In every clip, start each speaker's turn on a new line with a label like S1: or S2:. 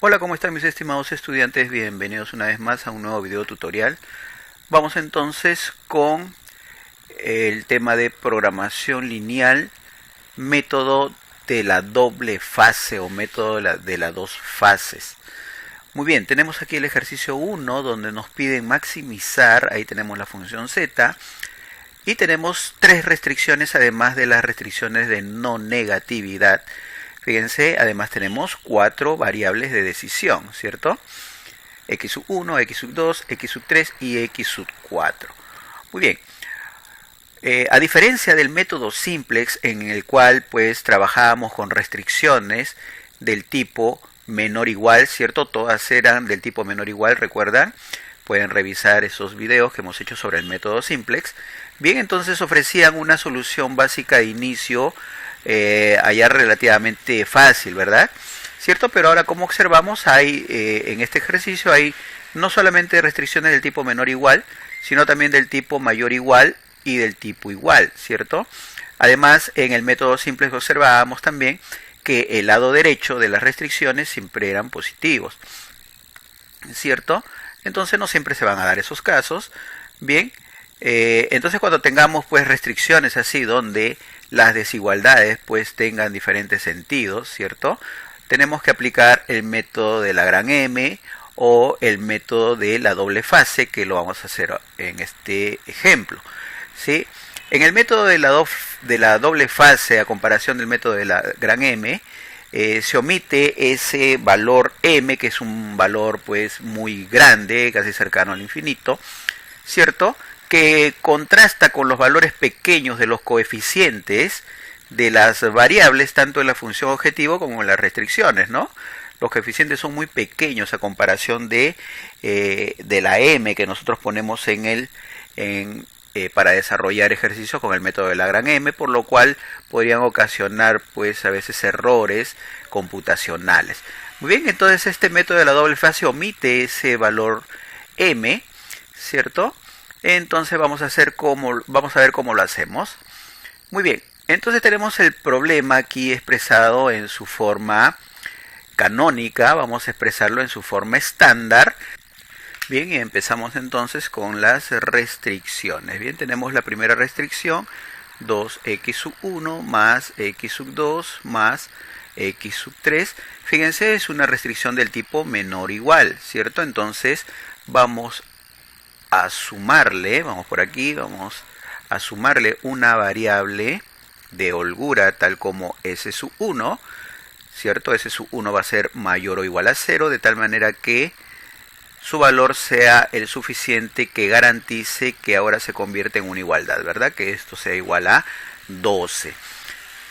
S1: Hola, ¿cómo están mis estimados estudiantes? Bienvenidos una vez más a un nuevo video tutorial. Vamos entonces con el tema de programación lineal, método de la doble fase o método de las dos fases. Muy bien, tenemos aquí el ejercicio 1 donde nos piden maximizar, ahí tenemos la función z, y tenemos tres restricciones además de las restricciones de no negatividad. Fíjense, además tenemos cuatro variables de decisión, ¿cierto? x1, x2, x3 y x4. Muy bien. A diferencia del método simplex en el cual pues trabajábamos con restricciones del tipo menor igual, ¿cierto? Todas eran del tipo menor igual, ¿recuerdan? Pueden revisar esos videos que hemos hecho sobre el método simplex. Bien, entonces ofrecían una solución básica de inicio allá relativamente fácil, ¿verdad? ¿Cierto? Pero ahora, como observamos, hay en este ejercicio hay no solamente restricciones del tipo menor igual, sino también del tipo mayor igual y del tipo igual, ¿cierto? Además, en el método simple observábamos también que el lado derecho de las restricciones siempre eran positivos, ¿cierto? Entonces no siempre se van a dar esos casos. Bien, entonces cuando tengamos pues restricciones así donde las desigualdades pues tengan diferentes sentidos, ¿cierto? Tenemos que aplicar el método de la gran M o el método de la doble fase, que lo vamos a hacer en este ejemplo, ¿sí? En el método de la doble fase, a comparación del método de la gran M, se omite ese valor M, que es un valor pues muy grande, casi cercano al infinito, ¿cierto? Que contrasta con los valores pequeños de los coeficientes de las variables, tanto en la función objetivo como en las restricciones, ¿no? Los coeficientes son muy pequeños a comparación de la m que nosotros ponemos para desarrollar ejercicios con el método de la gran M, por lo cual podrían ocasionar pues a veces errores computacionales. Muy bien, entonces este método de la doble fase omite ese valor m, ¿cierto? Entonces vamos a ver cómo lo hacemos. Muy bien, entonces tenemos el problema aquí expresado en su forma canónica, vamos a expresarlo en su forma estándar. Bien, y empezamos entonces con las restricciones. Bien, tenemos la primera restricción, 2x1 más x2 más x3. Fíjense, es una restricción del tipo menor o igual, ¿cierto? Entonces vamos a sumarle, vamos por aquí, vamos a sumarle una variable de holgura tal como s1, ¿cierto? S1 va a ser mayor o igual a 0, de tal manera que su valor sea el suficiente que garantice que ahora se convierte en una igualdad, ¿verdad? Que esto sea igual a 12.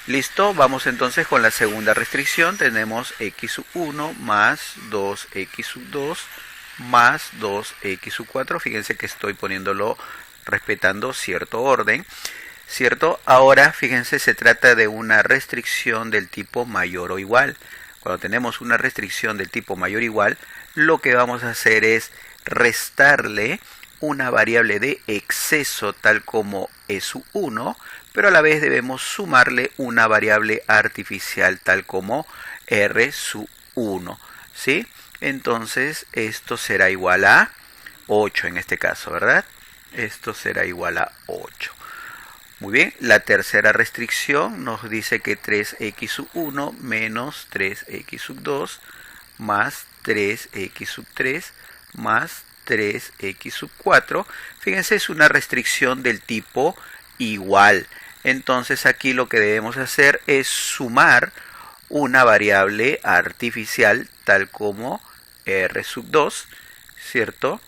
S1: Listo, vamos entonces con la segunda restricción. Tenemos x1 más 2x2 más 2x4. Fíjense que estoy poniéndolo respetando cierto orden, ¿cierto? Ahora, fíjense, se trata de una restricción del tipo mayor o igual. Cuando tenemos una restricción del tipo mayor o igual, lo que vamos a hacer es restarle una variable de exceso tal como s1, pero a la vez debemos sumarle una variable artificial tal como r1, ¿sí? Entonces esto será igual a 8 en este caso, ¿verdad? Esto será igual a 8. Muy bien, la tercera restricción nos dice que 3x1 menos 3x2 más 3x3 más 3x4. Fíjense, es una restricción del tipo igual. Entonces aquí lo que debemos hacer es sumar una variable artificial tal como r2, ¿cierto?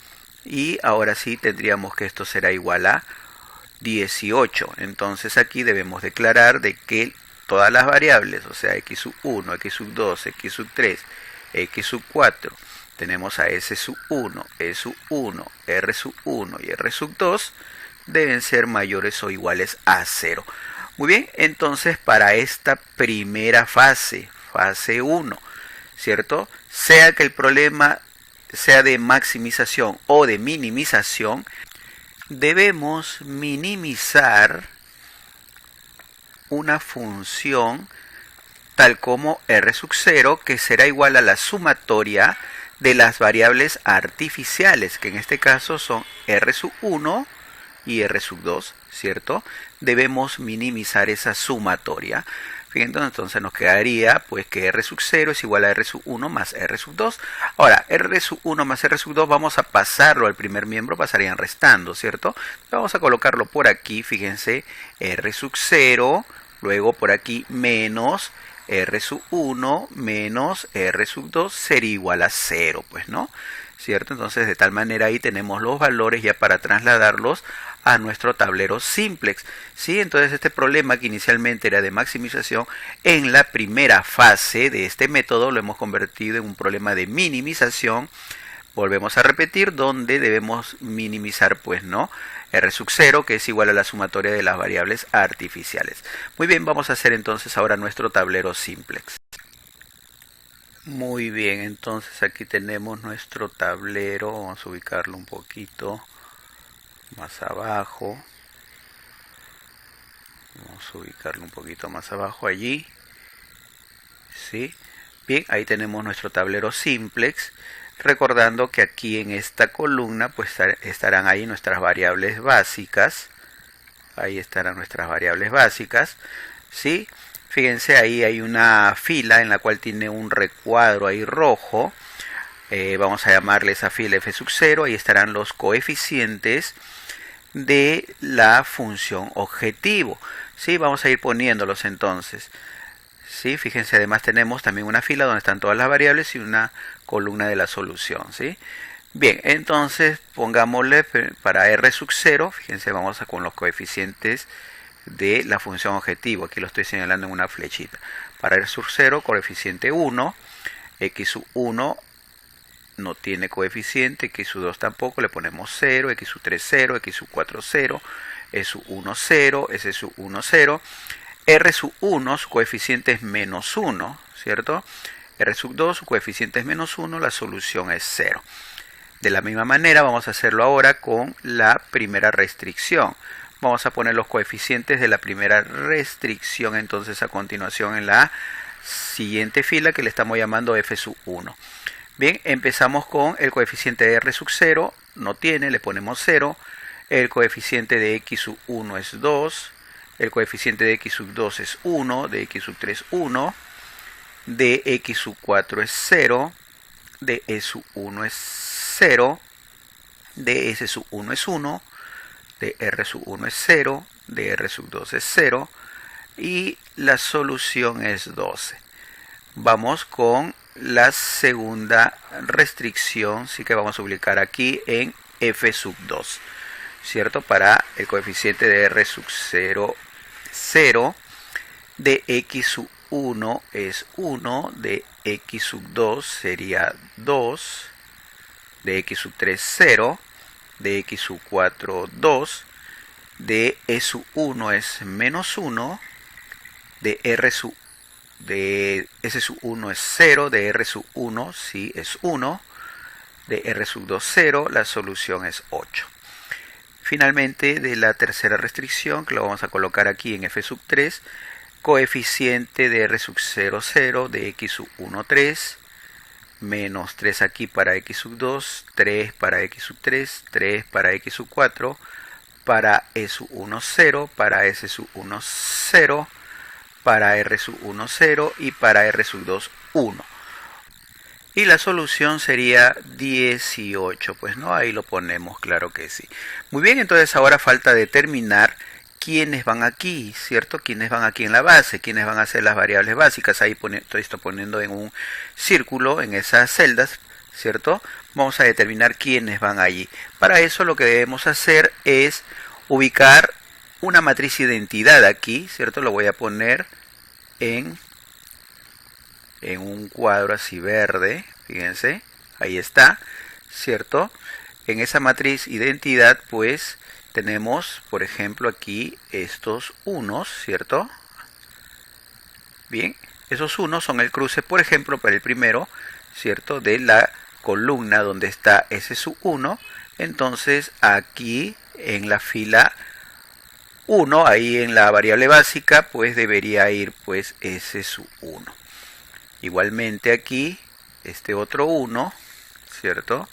S1: Y ahora sí tendríamos que esto será igual a 18. Entonces aquí debemos declarar de que todas las variables, o sea x1, x2, x3, x4, tenemos a s1, s1, r1 y r2, deben ser mayores o iguales a 0. Muy bien, entonces para esta primera fase, fase 1, ¿cierto? Sea que el problema sea de maximización o de minimización, debemos minimizar una función tal como R sub 0, que será igual a la sumatoria de las variables artificiales, que en este caso son R sub 1 y R sub 2, ¿cierto? Debemos minimizar esa sumatoria. Fíjense, entonces nos quedaría pues que R sub 0 es igual a R sub 1 más R sub 2. Ahora, R sub 1 más R sub 2 vamos a pasarlo al primer miembro, pasarían restando, ¿cierto? Vamos a colocarlo por aquí, fíjense, R sub 0, luego por aquí menos R sub 1 menos R sub 2 sería igual a 0, pues, ¿no? ¿Cierto? Entonces, de tal manera ahí tenemos los valores ya para trasladarlos a nuestro tablero simplex, ¿sí? Entonces, este problema que inicialmente era de maximización, en la primera fase de este método lo hemos convertido en un problema de minimización. Volvemos a repetir, donde debemos minimizar, pues, ¿no? R sub 0, que es igual a la sumatoria de las variables artificiales. Muy bien, vamos a hacer entonces ahora nuestro tablero simplex. Muy bien, entonces aquí tenemos nuestro tablero. Vamos a ubicarlo un poquito más abajo. Vamos a ubicarlo un poquito más abajo allí. ¿Sí? Bien, ahí tenemos nuestro tablero simplex. Recordando que aquí en esta columna pues estarán ahí nuestras variables básicas. Ahí estarán nuestras variables básicas, ¿sí? Fíjense, ahí hay una fila en la cual tiene un recuadro ahí rojo. Vamos a llamarle esa fila f sub 0. Ahí estarán los coeficientes de la función objetivo, ¿sí? Vamos a ir poniéndolos entonces. ¿Sí? Fíjense, además tenemos también una fila donde están todas las variables y una columna de la solución, ¿sí? Bien, entonces pongámosle para R sub 0, fíjense, vamos a con los coeficientes de la función objetivo. Aquí lo estoy señalando en una flechita. Para R sub 0, coeficiente 1, X sub 1 no tiene coeficiente, X sub 2 tampoco, le ponemos 0, X sub 3 0, X sub 4 0, S sub 1 0, S sub 1 0. R sub 1, su coeficiente es menos 1, ¿cierto? R sub 2, su coeficiente es menos 1, la solución es 0. De la misma manera vamos a hacerlo ahora con la primera restricción. Vamos a poner los coeficientes de la primera restricción entonces a continuación en la siguiente fila, que le estamos llamando f sub 1. Bien, empezamos con el coeficiente de R sub 0, no tiene, le ponemos 0. El coeficiente de X sub 1 es 2. El coeficiente de X sub 2 es 1, de X sub 3 1, de X sub 4 es 0, de E sub 1 es 0, de S sub 1 es 1, de R sub 1 es 0, de R sub 2 es 0 y la solución es 12. Vamos con la segunda restricción, sí que vamos a ubicar aquí en F sub 2. ¿Cierto? Para el coeficiente de R sub 0, 0, de X sub 1 es 1, de X sub 2 sería 2, de X sub 3 0, de X sub 4 2, de E sub 1 es menos 1, de S sub 1 es 0, de R sub 1 sí es 1, de R sub 2 0, la solución es 8. Finalmente, de la tercera restricción, que lo vamos a colocar aquí en f sub 3, coeficiente de R sub 0, 0, de X sub 1, 3, menos 3 aquí para X sub 2, 3 para X sub 3, 3 para X sub 4, para E sub 1, 0, para S sub 1, 0, para R sub 1, 0 y para R sub 2, 1. Y la solución sería 18, pues no, ahí lo ponemos, claro que sí. Muy bien, entonces ahora falta determinar quiénes van aquí, ¿cierto? Quiénes van aquí en la base, quiénes van a ser las variables básicas. Ahí estoy poniendo en un círculo, en esas celdas, ¿cierto? Vamos a determinar quiénes van allí. Para eso lo que debemos hacer es ubicar una matriz identidad aquí, ¿cierto? Lo voy a poner en un cuadro así verde, fíjense, ahí está, ¿cierto? En esa matriz identidad pues tenemos, por ejemplo, aquí estos unos, ¿cierto? Bien, esos unos son el cruce, por ejemplo, para el primero, ¿cierto? De la columna donde está S sub 1, entonces aquí en la fila 1, ahí en la variable básica, pues debería ir pues S sub 1. Igualmente aquí, este otro 1, ¿cierto?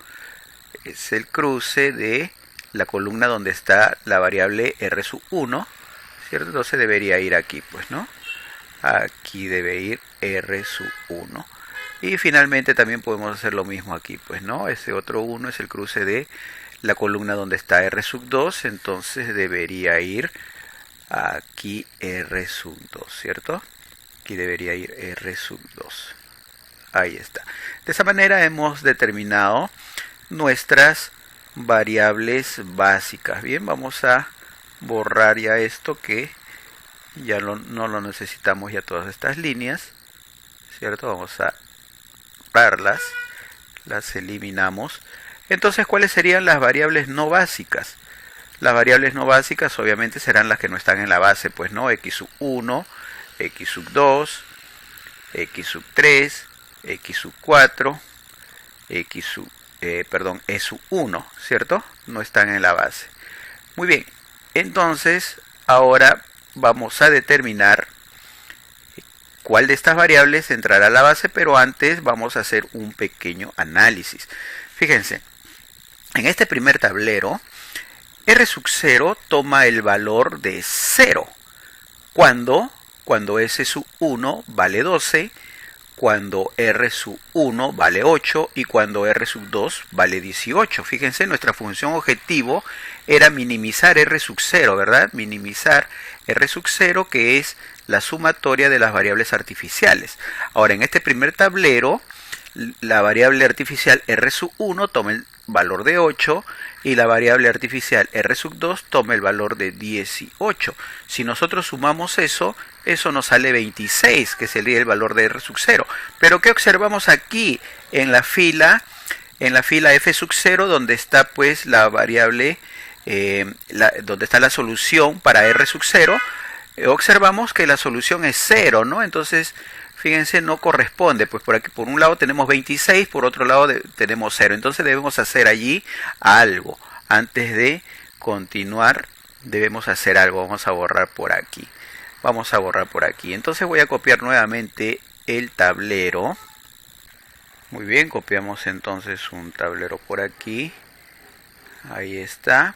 S1: Es el cruce de la columna donde está la variable R sub 1, ¿cierto? Entonces debería ir aquí, pues, ¿no? Aquí debe ir R sub 1. Y finalmente también podemos hacer lo mismo aquí, pues, ¿no? Ese otro 1 es el cruce de la columna donde está R sub 2, entonces debería ir aquí R sub 2, ¿cierto? Aquí debería ir R sub 2. Ahí está. De esa manera hemos determinado nuestras variables básicas. Bien, vamos a borrar ya esto que ya no lo necesitamos, ya todas estas líneas, ¿cierto? Vamos a borrarlas, las eliminamos. Entonces, ¿cuáles serían las variables no básicas? Las variables no básicas obviamente serán las que no están en la base, pues, ¿no? X sub 1, X sub 2, X sub 3, X sub 4, X sub, E sub 1, ¿cierto? No están en la base. Muy bien, entonces ahora vamos a determinar cuál de estas variables entrará a la base, pero antes vamos a hacer un pequeño análisis. Fíjense, en este primer tablero, R sub 0 toma el valor de 0. Cuando S sub 1 vale 12, cuando R sub 1 vale 8 y cuando R sub 2 vale 18. Fíjense, nuestra función objetivo era minimizar R sub 0, ¿verdad? Minimizar R sub 0, que es la sumatoria de las variables artificiales. Ahora, en este primer tablero, la variable artificial R sub 1 toma el valor de 8 y la variable artificial R sub 2 toma el valor de 18. Si nosotros sumamos eso nos sale 26, que sería el valor de R sub 0. Pero ¿qué observamos aquí en la fila F sub 0, donde está pues la variable, donde está la solución para R sub 0? Observamos que la solución es 0, ¿no? Entonces, fíjense, no corresponde, pues por aquí por un lado tenemos 26, por otro lado tenemos 0. Entonces debemos hacer allí algo. Antes de continuar, debemos hacer algo. Vamos a borrar por aquí. Vamos a borrar por aquí. Entonces voy a copiar nuevamente el tablero. Muy bien, copiamos entonces un tablero por aquí. Ahí está.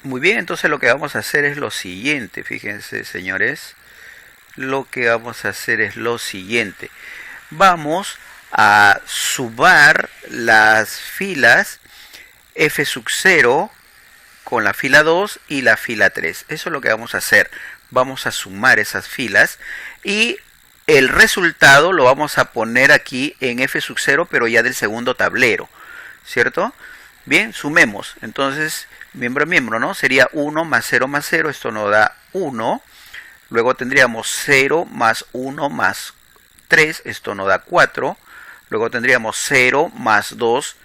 S1: Muy bien, entonces lo que vamos a hacer es lo siguiente. Fíjense, señores. Lo que vamos a hacer es lo siguiente. Vamos a sumar las filas F sub 0 con la fila 2 y la fila 3. Eso es lo que vamos a hacer. Vamos a sumar esas filas y el resultado lo vamos a poner aquí en F sub 0, pero ya del segundo tablero, ¿cierto? Bien, sumemos. Entonces, miembro a miembro, ¿no? Sería 1 más 0 más 0. Esto nos da 1. Luego tendríamos 0 más 1 más 3. Esto nos da 4. Luego tendríamos 0 más 2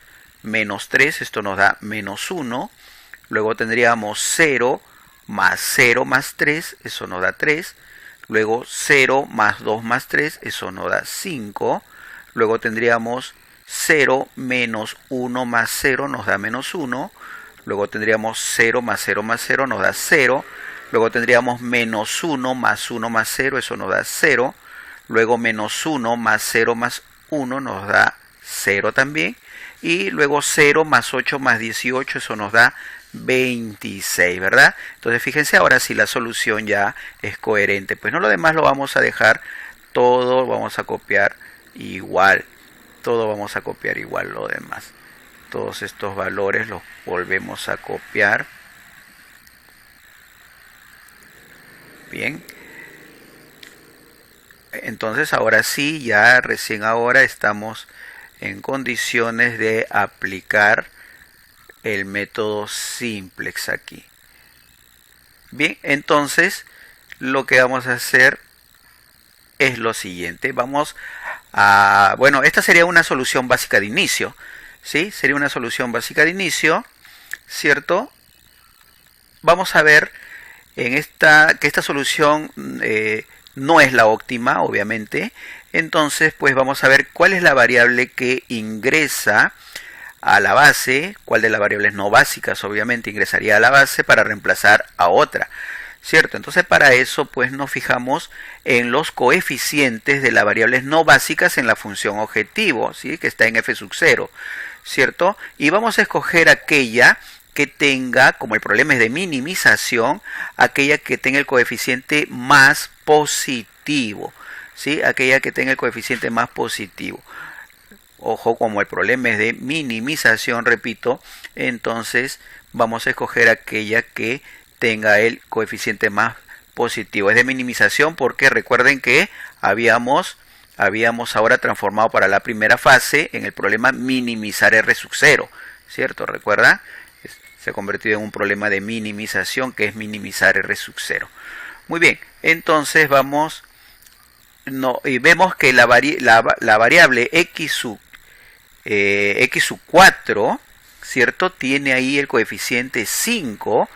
S1: menos 3. Esto nos da menos 1. Luego tendríamos 0 más 3. Eso nos da 3. Luego 0 más 2 más 3. Eso nos da 5. Luego tendríamos 0 menos 1 más 0 nos da menos 1. Luego tendríamos 0 más 0 más 0 nos da 0. Luego tendríamos menos 1 más 1 más 0, eso nos da 0. Luego menos 1 más 0 más 1 nos da 0 también. Y luego 0 más 8 más 18, eso nos da 26, ¿verdad? Entonces fíjense ahora si la solución ya es coherente. Pues no, lo demás lo vamos a dejar todo, vamos a copiar igual. Todo vamos a copiar igual lo demás. Todos estos valores los volvemos a copiar. Bien. Entonces ahora sí, ya recién ahora estamos en condiciones de aplicar el método simplex aquí. Bien, entonces lo que vamos a hacer es lo siguiente. Vamos a... Bueno, esta sería una solución básica de inicio. ¿Sí? Sería una solución básica de inicio, ¿cierto? Vamos a ver en que esta solución no es la óptima, obviamente. Entonces, pues vamos a ver cuál es la variable que ingresa a la base, cuál de las variables no básicas obviamente ingresaría a la base para reemplazar a otra, ¿cierto? Entonces para eso pues nos fijamos en los coeficientes de las variables no básicas en la función objetivo, ¿sí? Que está en f sub 0, ¿cierto? Y vamos a escoger aquella que tenga, como el problema es de minimización, aquella que tenga el coeficiente más positivo, ¿sí? Aquella que tenga el coeficiente más positivo. Ojo, como el problema es de minimización, repito, entonces vamos a escoger aquella que tenga el coeficiente más positivo. Es de minimización porque recuerden que habíamos ahora transformado para la primera fase en el problema minimizar R sub 0, ¿cierto? ¿Recuerda? Se ha convertido en un problema de minimización que es minimizar R sub 0. Muy bien, entonces vamos, y vemos que la variable x sub 4, ¿cierto? Tiene ahí el coeficiente 5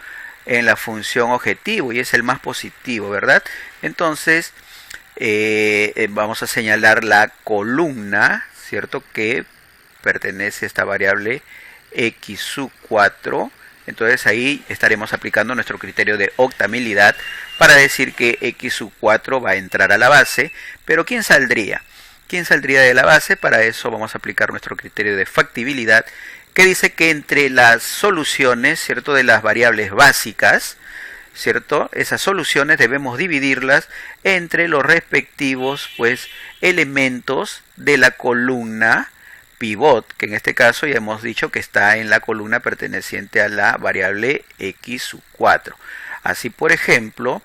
S1: en la función objetivo y es el más positivo, ¿verdad? Entonces vamos a señalar la columna, ¿cierto? Que pertenece a esta variable x sub 4. Entonces ahí estaremos aplicando nuestro criterio de octamilidad para decir que x sub 4 va a entrar a la base. Pero ¿quién saldría? ¿Quién saldría de la base? Para eso vamos a aplicar nuestro criterio de factibilidad, que dice que entre las soluciones, ¿cierto?, de las variables básicas, ¿cierto?, esas soluciones debemos dividirlas entre los respectivos, pues, elementos de la columna pivot, que en este caso ya hemos dicho que está en la columna perteneciente a la variable x sub 4. Así, por ejemplo,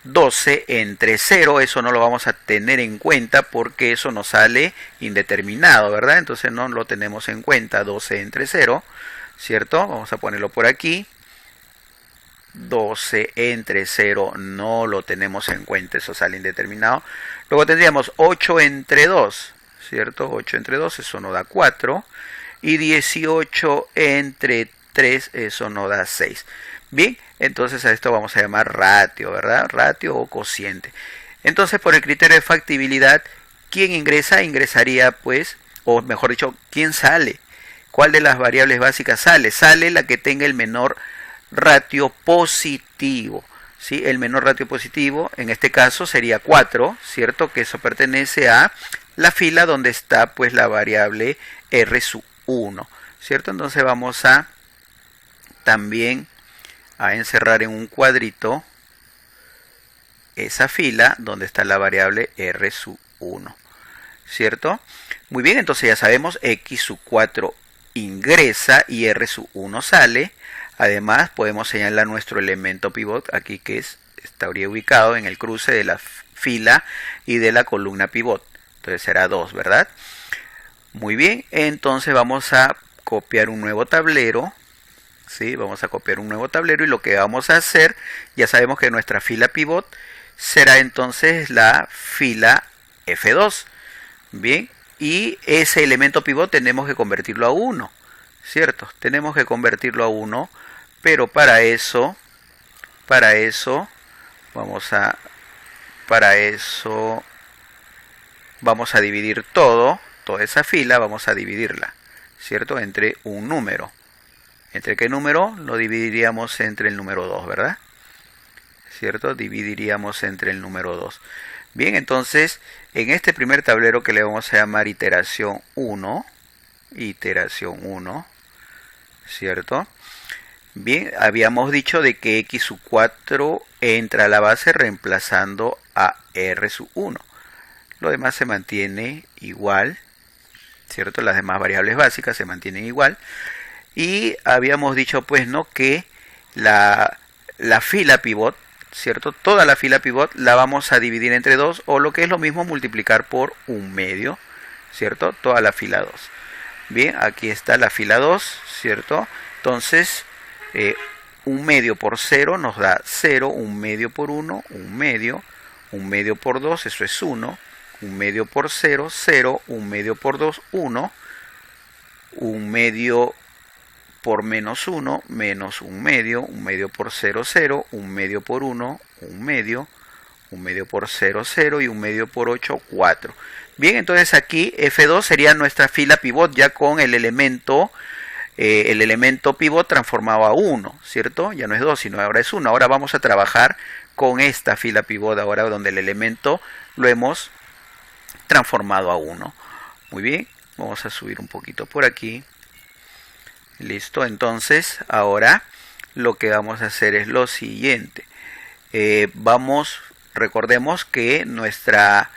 S1: 12 entre 0, eso no lo vamos a tener en cuenta porque eso nos sale indeterminado, ¿verdad? Entonces no lo tenemos en cuenta, 12 entre 0, ¿cierto? Vamos a ponerlo por aquí. 12 entre 0 no lo tenemos en cuenta, eso sale indeterminado. Luego tendríamos 8 entre 2, ¿cierto? 8 entre 2, eso nos da 4. Y 18 entre 3, eso nos da 6. Bien, entonces a esto vamos a llamar ratio, ¿verdad? Ratio o cociente. Entonces, por el criterio de factibilidad, ¿quién ingresa? Ingresaría, pues, o mejor dicho, ¿quién sale? ¿Cuál de las variables básicas sale? Sale la que tenga el menor ratio positivo, ¿sí? El menor ratio positivo, en este caso, sería 4, ¿cierto? Que eso pertenece a la fila donde está, pues, la variable R sub 1, ¿cierto? Entonces vamos a también a encerrar en un cuadrito esa fila donde está la variable R sub 1, ¿cierto? Muy bien, entonces ya sabemos x sub 4 ingresa y R sub 1 sale. Además podemos señalar nuestro elemento pivot aquí que estaría ubicado en el cruce de la fila y de la columna pivot. Entonces será 2, ¿verdad? Muy bien, entonces vamos a copiar un nuevo tablero. ¿Sí? Vamos a copiar un nuevo tablero y lo que vamos a hacer, ya sabemos que nuestra fila pivot será entonces la fila F2. Bien, y ese elemento pivot tenemos que convertirlo a 1, ¿cierto? Tenemos que convertirlo a 1, pero para eso vamos a dividir toda esa fila, vamos a dividirla, ¿cierto? Entre un número. ¿Entre qué número? Lo dividiríamos entre el número 2, ¿verdad? ¿Cierto? Dividiríamos entre el número 2. Bien, entonces, en este primer tablero que le vamos a llamar iteración 1, ¿cierto? Bien, habíamos dicho de que x sub 4 entra a la base reemplazando a R sub 1. Lo demás se mantiene igual, ¿cierto? Las demás variables básicas se mantienen igual. Y habíamos dicho pues no que la fila pivot, ¿cierto? Toda la fila pivot la vamos a dividir entre 2 o lo que es lo mismo multiplicar por un medio, ¿cierto? Toda la fila 2. Bien, aquí está la fila 2, ¿cierto? Entonces, un medio por 0 nos da 0, un medio por 1, un medio por 2, eso es 1, un medio por 0, 0, un medio por 2, 1, un medio por menos 1, menos un medio por 0, 0, un medio por 1, un medio por 0, 0 y un medio por 8, 4. Bien, entonces aquí F2 sería nuestra fila pivot ya con el elemento pivot transformado a 1, ¿cierto? Ya no es 2, sino ahora es 1. Ahora vamos a trabajar con esta fila pivot ahora donde el elemento lo hemos transformado a 1. Muy bien, vamos a subir un poquito por aquí. Listo, entonces ahora lo que vamos a hacer es lo siguiente. Recordemos que nuestra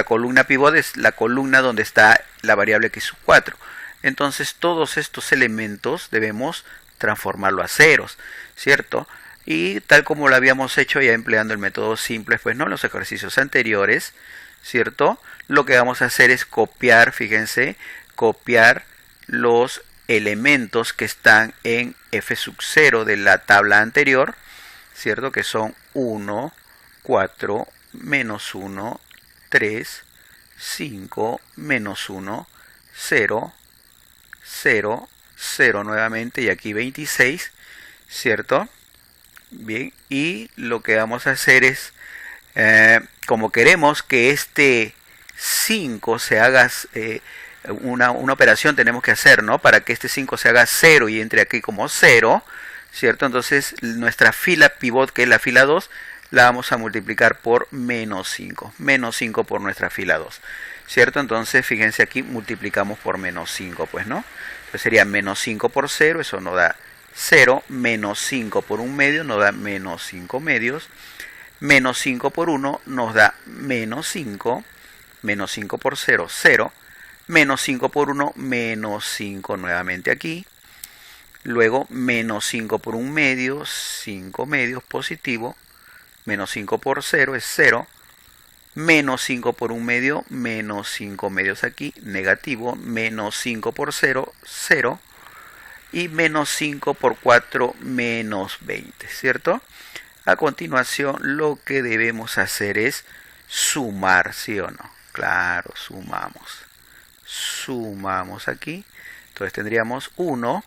S1: columna pivot es la columna donde está la variable x4. Entonces todos estos elementos debemos transformarlo a ceros, ¿cierto? Y tal como lo habíamos hecho ya empleando el método simple, pues no, en los ejercicios anteriores, ¿cierto? Lo que vamos a hacer es copiar, fíjense, copiar los elementos que están en f0 de la tabla anterior, ¿cierto? Que son 1, 4, menos 1, 3, 5, menos 1, 0, 0, 0 nuevamente y aquí 26, ¿cierto? Bien, y lo que vamos a hacer es, como queremos que este 5 se haga, una operación tenemos que hacer, ¿no? Para que este 5 se haga 0 y entre aquí como 0, ¿cierto? Entonces nuestra fila pivot, que es la fila 2, la vamos a multiplicar por menos 5. Menos 5 por nuestra fila 2, ¿cierto? Entonces fíjense aquí, multiplicamos por menos 5, pues, ¿no? Entonces sería menos 5 por 0, eso nos da 0. Menos 5 por 1 medio nos da menos 5 medios. Menos 5 por 1 nos da menos 5. Menos 5 por 0, 0. Menos 5 por 1, menos 5 nuevamente aquí. Luego menos 5 por 1 medio, 5 medios positivo. Menos 5 por 0 es 0. Menos 5 por 1 medio, menos 5 medios aquí, negativo. Menos 5 por 0, 0. Y menos 5 por 4, menos 20, ¿cierto? A continuación, lo que debemos hacer es sumar, ¿sí o no? Claro, sumamos. Sumamos aquí. Entonces tendríamos 1,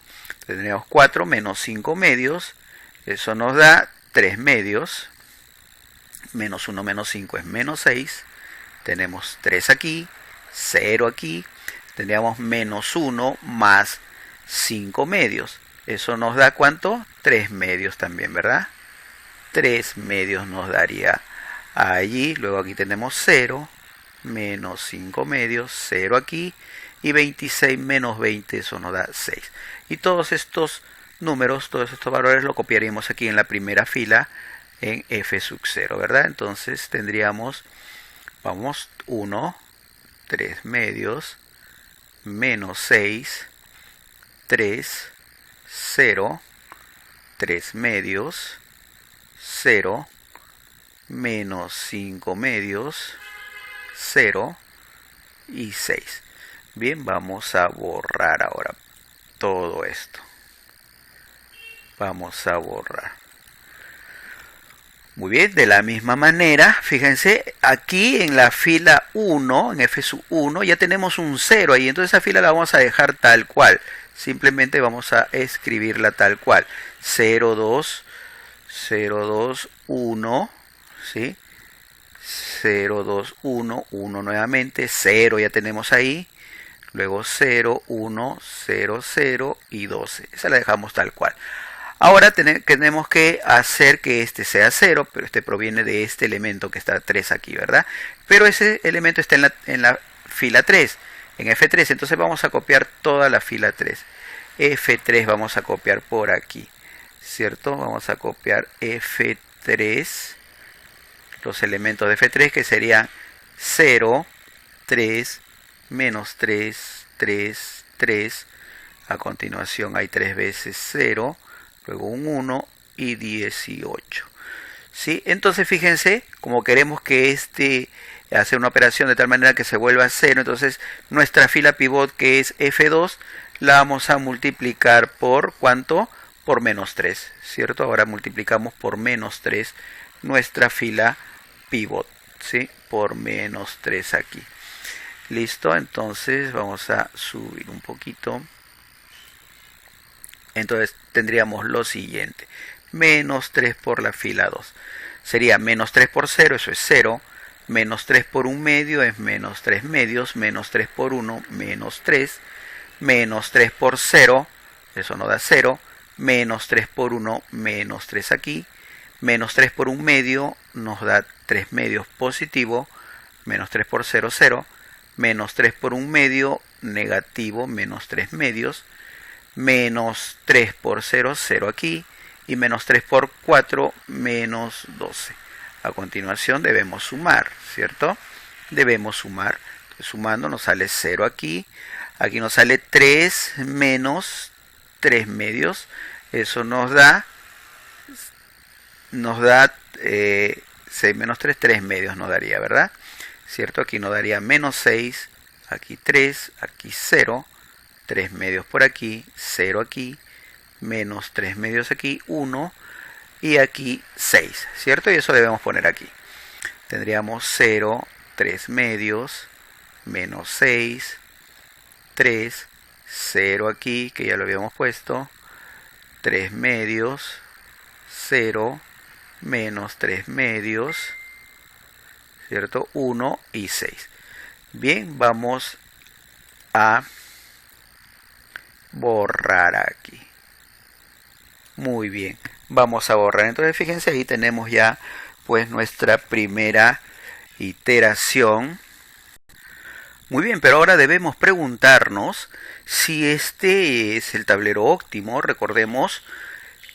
S1: tendríamos 4 menos 5 medios. Eso nos da 3 medios. Menos 1 menos 5 es menos 6. Tenemos 3 aquí, 0 aquí. Tendríamos menos 1 más 5 medios. Eso nos da ¿cuánto? 3 medios también, ¿verdad? 3 medios nos daría allí. Luego aquí tenemos 0, menos 5 medios, 0 aquí. Y 26 menos 20, eso nos da 6. Y todos estos números, todos estos valores lo copiaríamos aquí en la primera fila en f0, ¿verdad? Entonces tendríamos, vamos, 1, 3 medios, menos 6, 3, 0, 3 medios, 0, menos 5 medios, 0 y 6. Bien, vamos a borrar ahora todo esto. Vamos a borrar. Muy bien, de la misma manera, fíjense, aquí en la fila 1, en F1, ya tenemos un 0 ahí, entonces esa fila la vamos a dejar tal cual. Simplemente vamos a escribirla tal cual. 0, 2, 0, 2, 1, ¿sí? 0, 2, 1, 1 nuevamente, 0 ya tenemos ahí. Luego 0, 1, 0, 0 y 12. Esa la dejamos tal cual. Ahora tenemos que hacer que este sea 0, pero este proviene de este elemento que está 3 aquí, ¿verdad? Pero ese elemento está en la fila 3, en F3, entonces vamos a copiar toda la fila 3. F3 vamos a copiar por aquí, ¿cierto? Vamos a copiar F3, los elementos de F3 que serían 0, 3, menos 3, 3, 3. A continuación hay 3 veces 0. Luego un 1 y 18. ¿Sí? Entonces fíjense, como queremos que hacer una operación de tal manera que se vuelva 0, entonces nuestra fila pivot que es F2 la vamos a multiplicar por ¿cuánto? Por menos 3, ¿cierto? Ahora multiplicamos por menos 3 nuestra fila pivot, ¿sí? Por menos 3 aquí. Listo, entonces vamos a subir un poquito. Entonces tendríamos lo siguiente, menos 3 por la fila 2. Sería menos 3 por 0, eso es 0. Menos 3 por 1 medio es menos 3 medios. Menos 3 por 1, menos 3. Menos 3 por 0, eso nos da 0. Menos 3 por 1, menos 3 aquí. Menos 3 por 1 medio nos da 3 medios positivo. Menos 3 por 0, 0. Menos 3 por 1 medio, negativo, menos 3 medios. Menos 3 por 0, 0 aquí. Y menos 3 por 4, menos 12. A continuación debemos sumar, ¿cierto? Debemos sumar. Entonces, sumando nos sale 0 aquí. Aquí nos sale 3 menos 3 medios. Eso nos da 6 menos 3, 3 medios nos daría, ¿verdad? ¿Cierto? Aquí nos daría menos 6, aquí 3, aquí 0, 3 medios por aquí, 0 aquí, menos 3 medios aquí, 1 y aquí 6, ¿cierto? Y eso debemos poner aquí. Tendríamos 0, 3 medios, menos 6, 3, 0 aquí, que ya lo habíamos puesto, 3 medios, 0, menos 3 medios, ¿cierto? 1 y 6. Bien, vamos a borrar aquí. Muy bien, vamos a borrar. Entonces fíjense, ahí tenemos ya pues nuestra primera iteración. Muy bien, pero ahora debemos preguntarnos si este es el tablero óptimo. Recordemos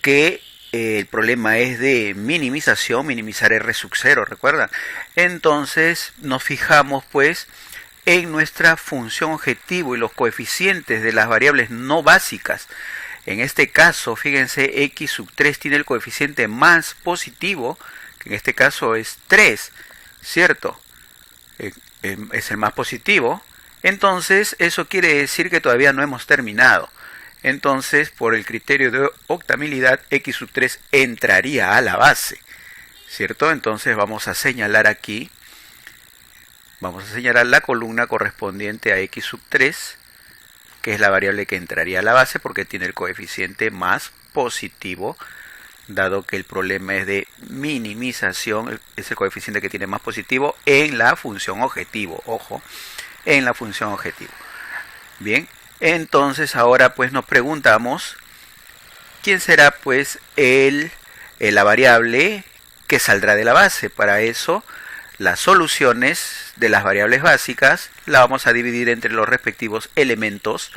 S1: que el problema es de minimización, minimizar R sub 0, ¿recuerdan? Entonces nos fijamos pues en nuestra función objetivo y los coeficientes de las variables no básicas. En este caso, fíjense, x sub 3 tiene el coeficiente más positivo, que en este caso es 3, ¿cierto? Es el más positivo. Entonces eso quiere decir que todavía no hemos terminado. Entonces, por el criterio de octabilidad, x sub 3 entraría a la base, ¿cierto? Entonces vamos a señalar aquí, vamos a señalar la columna correspondiente a x sub 3, que es la variable que entraría a la base porque tiene el coeficiente más positivo, dado que el problema es de minimización, es el coeficiente que tiene más positivo en la función objetivo, ojo, en la función objetivo. Bien. Entonces ahora pues nos preguntamos quién será pues la variable que saldrá de la base. Para eso las soluciones de las variables básicas la vamos a dividir entre los respectivos elementos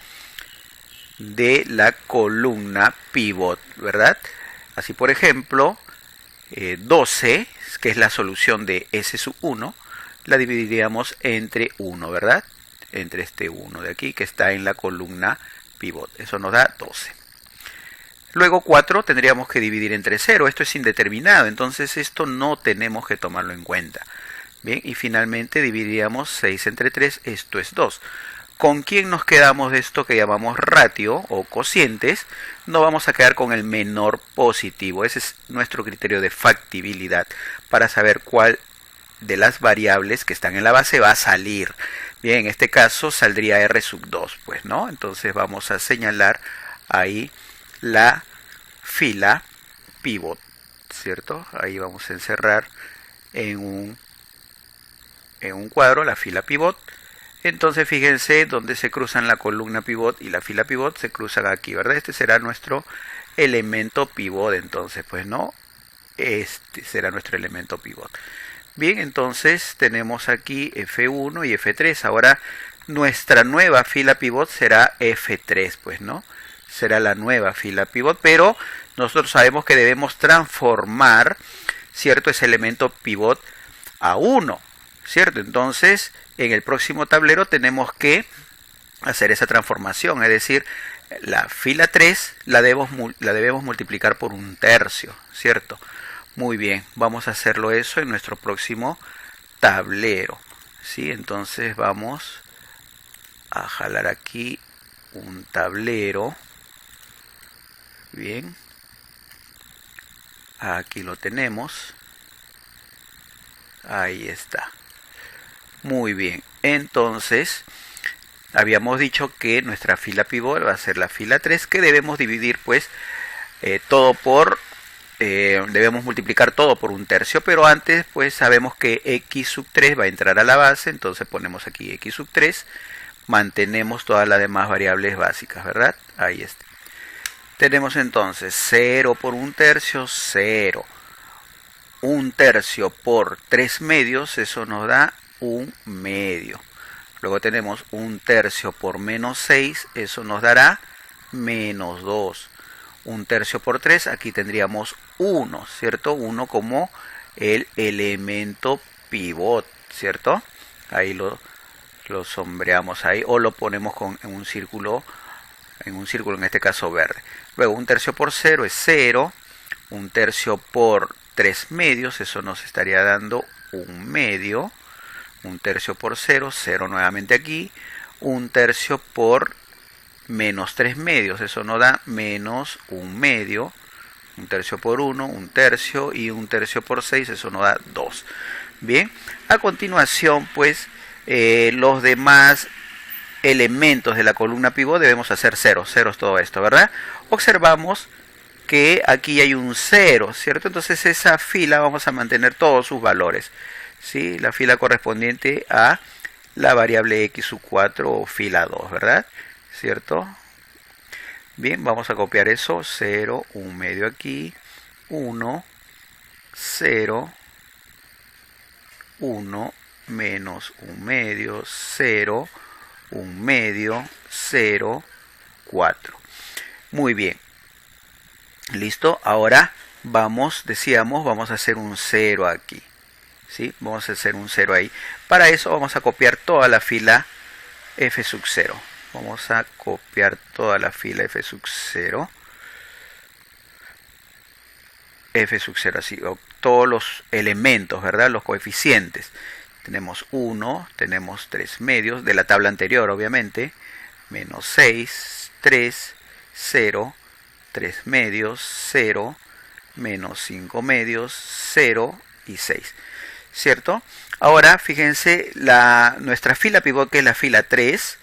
S1: de la columna pivot, ¿verdad? Así por ejemplo 12, que es la solución de S sub 1, la dividiríamos entre 1, ¿verdad? Entre este 1 de aquí que está en la columna pivot. Eso nos da 12. Luego 4 tendríamos que dividir entre 0. Esto es indeterminado, entonces esto no tenemos que tomarlo en cuenta. Bien, y finalmente dividiríamos 6 entre 3, esto es 2. ¿Con quién nos quedamos de esto que llamamos ratio o cocientes? No vamos a quedar con el menor positivo. Ese es nuestro criterio de factibilidad para saber cuál de las variables que están en la base va a salir. Bien, en este caso saldría R sub 2, pues, ¿no? Entonces vamos a señalar ahí la fila pivot, ¿cierto? Ahí vamos a encerrar en un cuadro la fila pivot. Entonces fíjense donde se cruzan la columna pivot y la fila pivot, se cruzan aquí, ¿verdad? Este será nuestro elemento pivot, entonces, pues, ¿no? Este será nuestro elemento pivot. Bien, entonces tenemos aquí F1 y F3. Ahora nuestra nueva fila pivot será F3, pues, ¿no? Será la nueva fila pivot, pero nosotros sabemos que debemos transformar, ¿cierto? Ese elemento pivot a 1, ¿cierto? Entonces, en el próximo tablero tenemos que hacer esa transformación, es decir, la fila 3 la debemos multiplicar por 1/3, ¿cierto? Muy bien, vamos a hacerlo eso en nuestro próximo tablero, ¿sí? Entonces vamos a jalar aquí un tablero. Bien, aquí lo tenemos. Ahí está. Muy bien, entonces habíamos dicho que nuestra fila pivot va a ser la fila 3, que debemos dividir pues todo por debemos multiplicar todo por un tercio, pero antes pues sabemos que x sub 3 va a entrar a la base, entonces ponemos aquí x sub 3, mantenemos todas las demás variables básicas, ¿verdad? Ahí está. Tenemos entonces 0 por un tercio, 0. Un tercio por 3 medios, eso nos da un medio. Luego tenemos un tercio por menos 6, eso nos dará menos 2. Un tercio por 3, aquí tendríamos 1, ¿cierto? 1 como el elemento pivot, ¿cierto? Ahí lo sombreamos ahí o lo ponemos en un círculo en este caso verde. Luego un tercio por 0 es 0. Un tercio por 3 medios, eso nos estaría dando un medio. Un tercio por 0, 0 nuevamente aquí. Un tercio por menos 3 medios, eso nos da menos un medio. Un tercio por 1, un tercio, y un tercio por 6, eso nos da 2. Bien, a continuación pues los demás elementos de la columna pivot debemos hacer ceros, todo esto, ¿verdad? Observamos que aquí hay un 0, ¿cierto? Entonces esa fila vamos a mantener todos sus valores, ¿sí? La fila correspondiente a la variable x sub 4 o fila 2, ¿verdad? ¿Cierto? Bien, vamos a copiar eso, 0, un medio aquí, 1, 0, 1, menos un medio, 0, un medio, 0, 4. Muy bien. Listo, ahora decíamos, vamos a hacer un 0 aquí. ¿Sí? Vamos a hacer un 0 ahí. Para eso vamos a copiar toda la fila f sub 0. Vamos a copiar toda la fila f sub 0. F sub 0, así, todos los elementos, ¿verdad? Los coeficientes. Tenemos 1, tenemos 3 medios, de la tabla anterior, obviamente. Menos 6, 3, 0, 3 medios, 0, menos 5 medios, 0 y 6. ¿Cierto? Ahora, fíjense, nuestra fila pivot, que es la fila 3,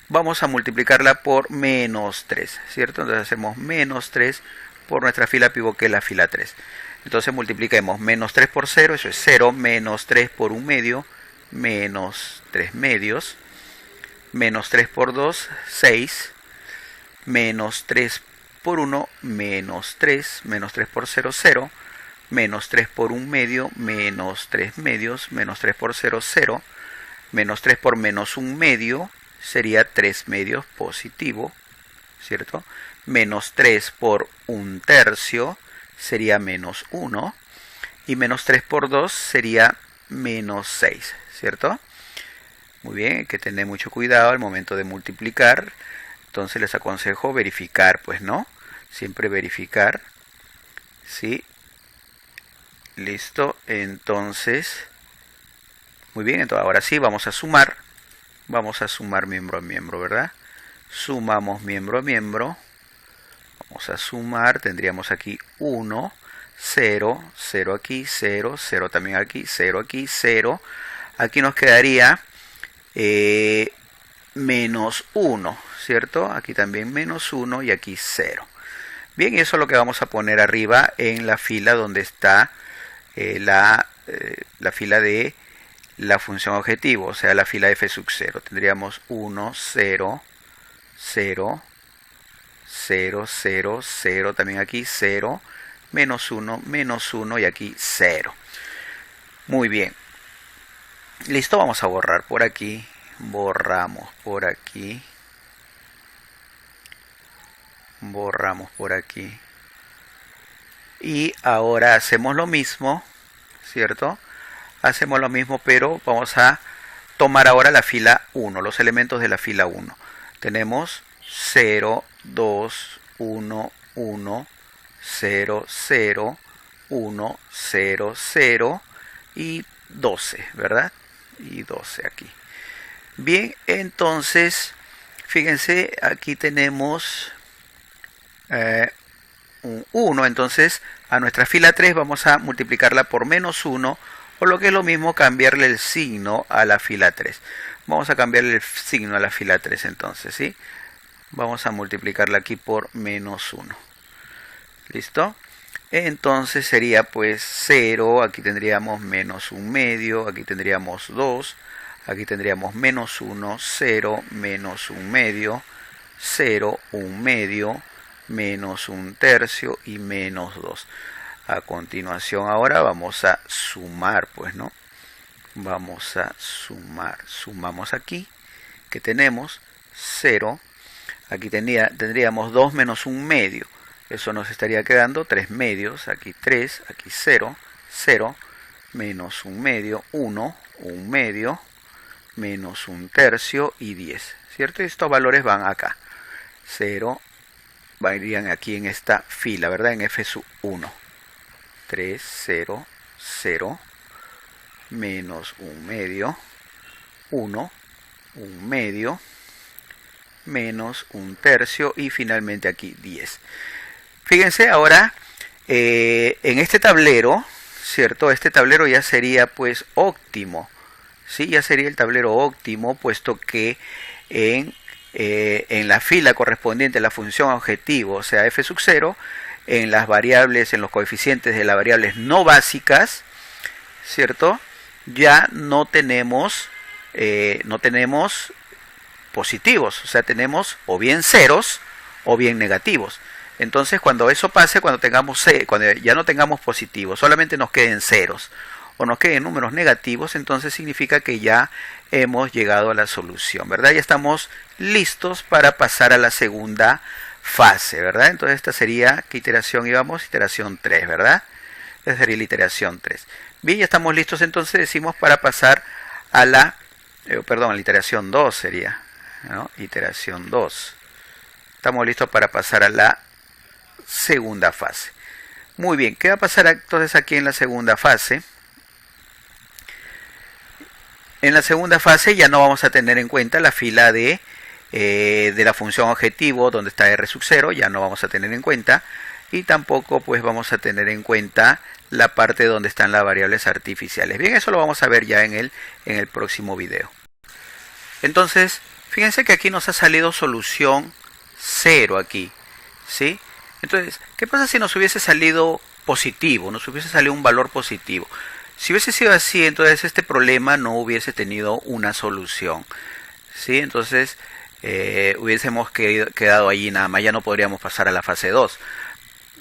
S1: vamos a multiplicarla por menos 3, ¿cierto? Entonces hacemos menos 3 por nuestra fila pivot, que es la fila 3. Entonces multipliquemos menos 3 por 0, eso es 0, menos 3 por 1 medio, menos 3 medios, menos 3 por 2, 6, menos 3 por 1, menos 3 por 0, 0, menos 3 por 1 medio, menos 3 medios, menos 3 por 0, 0, menos 3 por menos 1 medio, sería 3 medios positivo, ¿cierto? Menos 3 por 1 tercio sería menos 1, y menos 3 por 2 sería menos 6, ¿cierto? Muy bien, hay que tener mucho cuidado al momento de multiplicar. Entonces les aconsejo verificar, pues, ¿no? Siempre verificar, ¿sí? Listo, entonces, muy bien, entonces ahora sí vamos a sumar miembro a miembro, ¿verdad? Sumamos miembro a miembro, vamos a sumar, tendríamos aquí 1, 0, 0 aquí, 0, 0 también aquí, 0 aquí, 0, aquí nos quedaría menos 1, ¿cierto? Aquí también menos 1 y aquí 0. Bien, y eso es lo que vamos a poner arriba en la fila donde está la fila de la función objetivo, o sea, la fila f sub 0. Tendríamos 1, 0, 0, 0, 0, 0, también aquí 0, menos 1 y aquí 0. Muy bien. Listo, vamos a borrar por aquí. Borramos por aquí. Borramos por aquí. Y ahora hacemos lo mismo, ¿cierto? Hacemos lo mismo, pero vamos a tomar ahora la fila 1, los elementos de la fila 1. Tenemos 0, 2, 1, 1, 0, 0, 1, 0, 0 y 12, ¿verdad? Y 12 aquí. Bien, entonces, fíjense, aquí tenemos un 1, entonces a nuestra fila 3 vamos a multiplicarla por menos 1, o lo que es lo mismo, cambiarle el signo a la fila 3. Vamos a cambiarle el signo a la fila 3 entonces, ¿sí? Vamos a multiplicarla aquí por menos 1. ¿Listo? Entonces sería pues 0, aquí tendríamos menos 1 medio, aquí tendríamos 2, aquí tendríamos menos 1, 0, menos 1 medio, 0, 1 medio, menos 1 tercio y menos 2. A continuación ahora vamos a sumar, pues, ¿no? Vamos a sumar. Sumamos aquí, que tenemos 0. Aquí tendríamos 2 menos 1 medio. Eso nos estaría quedando 3 medios. Aquí 3, aquí 0, 0, menos 1 medio, 1, 1 medio, menos 1 tercio y 10. ¿Cierto? Y estos valores van acá. 0, irían aquí en esta fila, ¿verdad? En F sub 1. 3, 0, 0, menos 1 medio, 1, 1 medio, menos 1 tercio y finalmente aquí 10. Fíjense ahora en este tablero, ¿cierto? Este tablero ya sería pues óptimo, ¿sí? Ya sería el tablero óptimo, puesto que en la fila correspondiente a la función objetivo, o sea, f sub 0, en las variables, en los coeficientes de las variables no básicas, ¿cierto? Ya no tenemos positivos, o sea, tenemos o bien ceros o bien negativos. Entonces, cuando eso pase, cuando ya no tengamos positivos, solamente nos queden ceros o nos queden números negativos, entonces significa que ya hemos llegado a la solución, ¿verdad? Ya estamos listos para pasar a la segunda fase, ¿verdad? Entonces esta sería, ¿qué iteración íbamos? Iteración 3, ¿verdad? Esta sería la iteración 3. Bien, ya estamos listos, entonces decimos para pasar a la, a la iteración 2 sería, ¿no? Iteración 2. Estamos listos para pasar a la segunda fase. Muy bien, ¿qué va a pasar entonces aquí en la segunda fase? En la segunda fase ya no vamos a tener en cuenta la fila de la función objetivo donde está r sub 0, ya no vamos a tener en cuenta, y tampoco pues vamos a tener en cuenta la parte donde están las variables artificiales. Bien, eso lo vamos a ver ya en el próximo video. Entonces, fíjense que aquí nos ha salido solución 0 aquí, ¿sí? Entonces, ¿qué pasa si nos hubiese salido positivo? Nos hubiese salido un valor positivo. Si hubiese sido así, entonces este problema no hubiese tenido una solución, ¿sí? Entonces, hubiésemos quedado allí nada más, ya no podríamos pasar a la fase 2.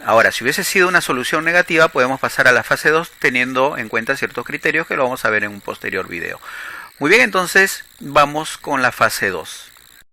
S1: Ahora, si hubiese sido una solución negativa, podemos pasar a la fase 2 teniendo en cuenta ciertos criterios que lo vamos a ver en un posterior video. Muy bien, entonces vamos con la fase 2.